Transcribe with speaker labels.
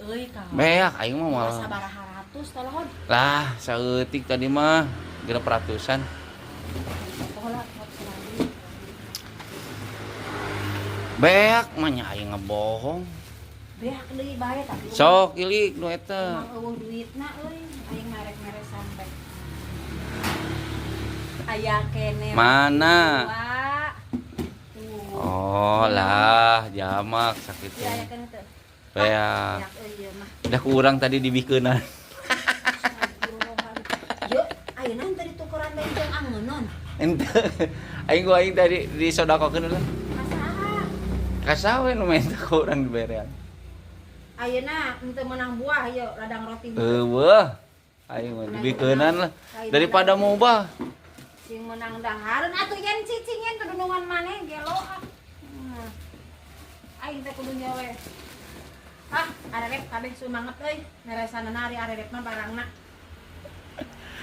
Speaker 1: euy ka.
Speaker 2: Beak aing mah malah.
Speaker 1: Sabaraha ratus tolong.
Speaker 2: Lah, saeutik tadi mah genep ratusan.
Speaker 1: Pola lagi.
Speaker 2: Beak mah nya aing ngebohong.
Speaker 1: Beak deui bae tapi.
Speaker 2: Sok ilik nu eta.
Speaker 1: Emang eueuh duitna euy. Aing merek-merek sampai. Aya kene.
Speaker 2: Mana?
Speaker 1: Tuh.
Speaker 2: Oh lah, jamak sakit.
Speaker 1: Iya aya kene teh.
Speaker 2: Beak.
Speaker 1: Beak euy ieu mah.
Speaker 2: Udah kurang tadi dibikeunan.
Speaker 1: Yuk, ayeuna tadi tukeran deui jeung angeunun.
Speaker 2: Ente aing tadi disodakokeun heula.
Speaker 1: Masaha?
Speaker 2: Kasawe nu minta ka urang diberean.
Speaker 1: Ayeuna henteu menang buah yeuh ladang roti.
Speaker 2: Weuh. Aing mah dibikeunan lah daripada mubah.
Speaker 1: Sing menang dahareun atuh yen cicing yen tudunungan maneh gelo ah. Aing teh kudu nyawe. Ah, arerep kabeh sumanget euy. Meresanana ari arerep mah barangna.